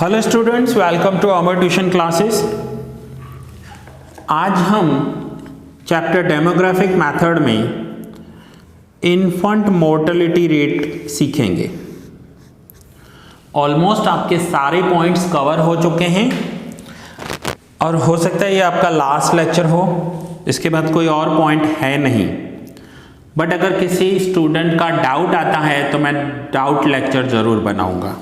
Hello students, welcome to our tuition classes. आज हम chapter demographic method में infant mortality rate सीखेंगे। Almost आपके सारे पॉइंट्स कवर हो चुके हैं और हो सकता है ये आपका लास्ट लेक्चर हो, इसके बाद कोई और पॉइंट है नहीं। बट अगर किसी स्टूडेंट का डाउट आता है तो मैं डाउट लेक्चर ज़रूर बनाऊंगा।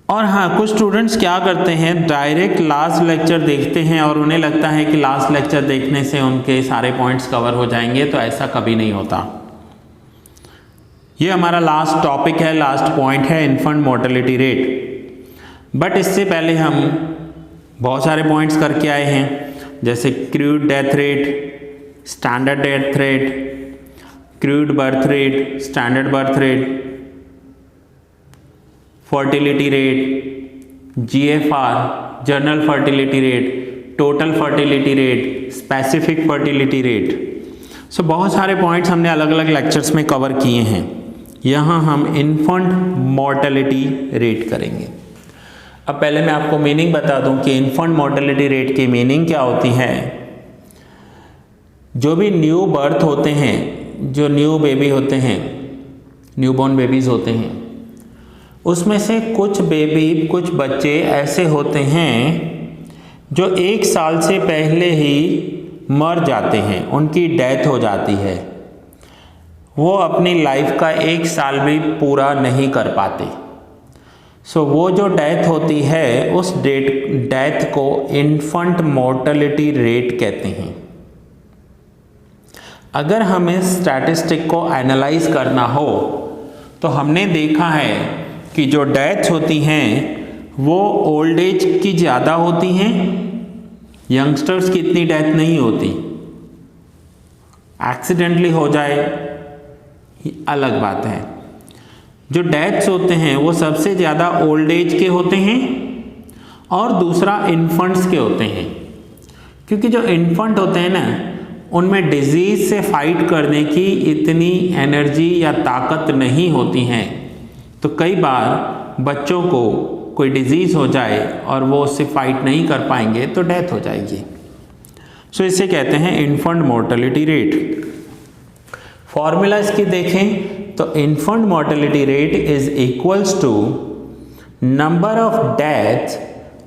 और हाँ, कुछ स्टूडेंट्स क्या करते हैं, डायरेक्ट लास्ट लेक्चर देखते हैं और उन्हें लगता है कि लास्ट लेक्चर देखने से उनके सारे पॉइंट्स कवर हो जाएंगे, तो ऐसा कभी नहीं होता। ये हमारा लास्ट टॉपिक है, लास्ट पॉइंट है इन्फेंट मोर्टेलिटी रेट। बट इससे पहले हम बहुत सारे पॉइंट्स करके आए हैं, जैसे crude death rate, standard death rate, crude birth rate, standard birth rate, fertility rate, GFR, general fertility rate, total fertility rate, specific fertility rate. So बहुत सारे पॉइंट्स हमने अलग अलग लेक्चर्स में कवर किए हैं। यहाँ हम इन्फेंट मोर्टेलिटी रेट करेंगे। अब पहले मैं आपको मीनिंग बता दूं कि इन्फेंट मोर्टेलिटी रेट की मीनिंग क्या होती है। जो भी न्यू बर्थ होते हैं, जो न्यू बेबी होते हैं, न्यूबॉर्न बेबीज होते हैं, उसमें से कुछ बेबी, कुछ बच्चे ऐसे होते हैं जो 1 साल से पहले ही मर जाते हैं, उनकी डेथ हो जाती है। वो अपनी लाइफ का 1 साल भी पूरा नहीं कर पाते। सो वो जो डेथ होती है, उस डेथ को इन्फेंट मोर्टेलिटी रेट कहते हैं। अगर हमें स्टैटिस्टिक को एनालाइज करना हो तो हमने देखा है कि जो डेथ्स होती हैं वो ओल्ड एज की ज़्यादा होती हैं, यंगस्टर्स की इतनी डेथ नहीं होती। एक्सीडेंटली हो जाए अलग बात है। जो डेथ्स होते हैं वो सबसे ज़्यादा ओल्ड एज के होते हैं और दूसरा इन्फेंट्स के होते हैं, क्योंकि जो इन्फेंट होते हैं ना, उनमें डिजीज़ से फाइट करने की इतनी एनर्जी या ताकत नहीं होती हैं। तो कई बार बच्चों को कोई डिजीज़ हो जाए और वो उससे फाइट नहीं कर पाएंगे तो डेथ हो जाएगी। सो इसे कहते हैं इन्फेंट मोर्टेलिटी रेट। फॉर्मूला इसकी देखें तो infant mortality rate is equals to number of deaths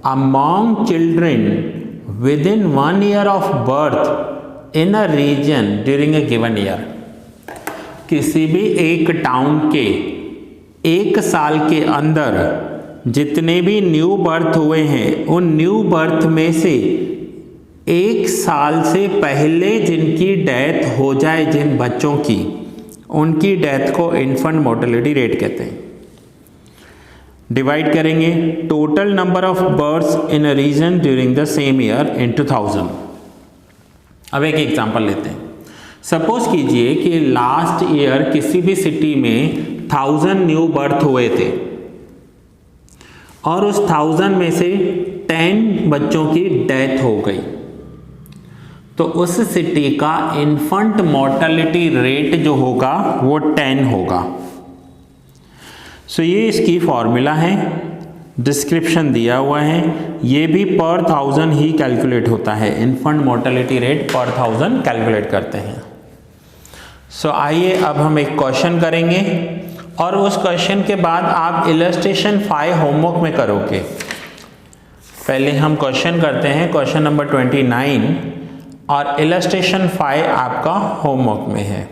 among children within 1 year of birth in a region during a given year. किसी भी एक टाउन के 1 साल के अंदर जितने भी न्यू बर्थ हुए हैं, उन न्यू बर्थ में से 1 साल से पहले जिनकी डेथ हो जाए, जिन बच्चों की, उनकी डेथ को इन्फेंट मोर्टेलिटी रेट कहते हैं। डिवाइड करेंगे total number of births in a region during the same year into 1000। अब एक एग्जांपल लेते हैं। सपोज कीजिए कि लास्ट ईयर किसी भी सिटी में 1000 न्यू बर्थ हुए थे और उस 1000 में से 10 बच्चों की डेथ हो गई, तो उस सिटी का इन्फेंट मोर्टेलिटी रेट जो होगा वो 10 होगा। सो ये इसकी फॉर्मूला है, डिस्क्रिप्शन दिया हुआ है। ये भी पर 1000 ही कैलकुलेट होता है। इन्फेंट मोर्टेलिटी रेट पर 1000 कैलकुलेट करते हैं। सो आइए अब हम एक क्वेश्चन करेंगे और उस क्वेश्चन के बाद आप इलस्ट्रेशन 5 होमवर्क में करोगे। पहले हम क्वेश्चन करते हैं, क्वेश्चन नंबर 29, और इलस्ट्रेशन 5 आपका होमवर्क में है।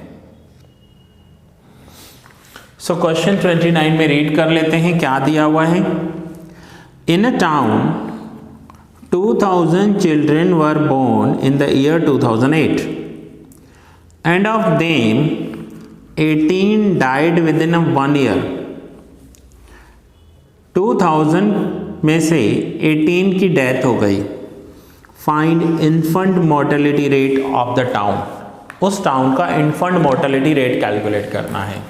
सो क्वेश्चन 29 में रीड कर लेते हैं क्या दिया हुआ है। In a town 2000 children were born in the year 2008 and of them 18 died within 1 year। 2000 में से 18 की डेथ हो गई। Find infant mortality rate of the town. उस टाउन का इन्फेंट मोर्टेलिटी रेट कैलकुलेट करना है।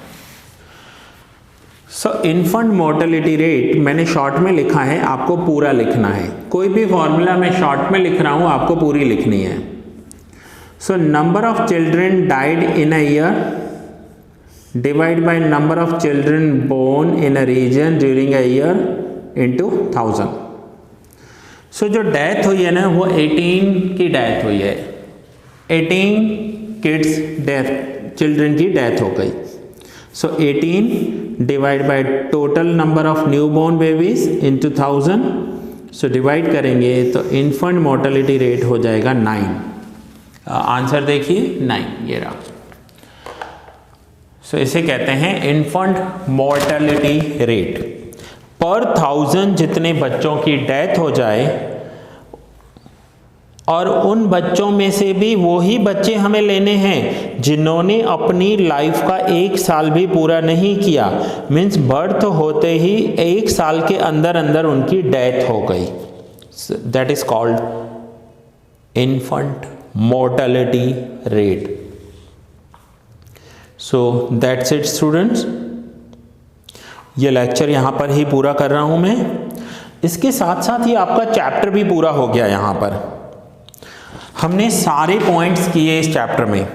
सो इन्फेंट मोर्टेलिटी रेट मैंने शॉर्ट में लिखा है, आपको पूरा लिखना है। कोई भी फॉर्मूला मैं शॉर्ट में लिख रहा हूँ, आपको पूरी लिखनी है। So number of children died in a year divide by number of children born in a region during a year into 1000। सो जो डेथ हुई है ना वो 18 की डेथ हुई है, 18 किड्स डेथ, चिल्ड्रन की डेथ हो गई। So 18 divide by total number of new born babies into 1000। So divide करेंगे तो इन्फेंट मोर्टेलिटी रेट हो जाएगा 9। आंसर देखिए 9 ये रहा। सो इसे कहते हैं इन्फेंट मोर्टेलिटी रेट। पर 1000 जितने बच्चों की डेथ हो जाए और उन बच्चों में से भी वही बच्चे हमें लेने हैं जिन्होंने अपनी लाइफ का 1 साल भी पूरा नहीं किया, मीन्स बर्थ होते ही 1 साल के अंदर अंदर उनकी डेथ हो गई। That is called infant mortality rate. So that's it students, ये लेक्चर यहाँ पर ही पूरा कर रहा हूँ मैं। इसके साथ साथ ही आपका चैप्टर भी पूरा हो गया। यहाँ पर हमने सारे पॉइंट्स किए इस चैप्टर में।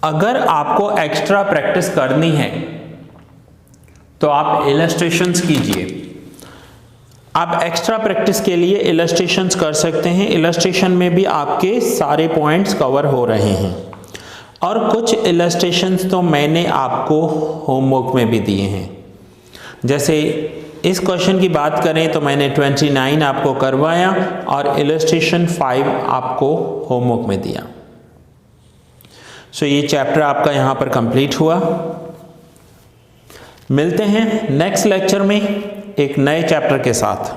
अगर आपको एक्स्ट्रा प्रैक्टिस करनी है तो आप इलस्ट्रेशंस कीजिए। आप एक्स्ट्रा प्रैक्टिस के लिए इलस्ट्रेशंस कर सकते हैं। इलस्ट्रेशन में भी आपके सारे पॉइंट्स कवर हो रहे हैं और कुछ इलस्ट्रेशंस तो मैंने आपको होमवर्क में भी दिए हैं। जैसे इस क्वेश्चन की बात करें तो मैंने 29 आपको करवाया और इलस्ट्रेशन 5 आपको होमवर्क में दिया। सो ये चैप्टर आपका यहाँ पर कंप्लीट हुआ। मिलते हैं नेक्स्ट लेक्चर में एक नए चैप्टर के साथ।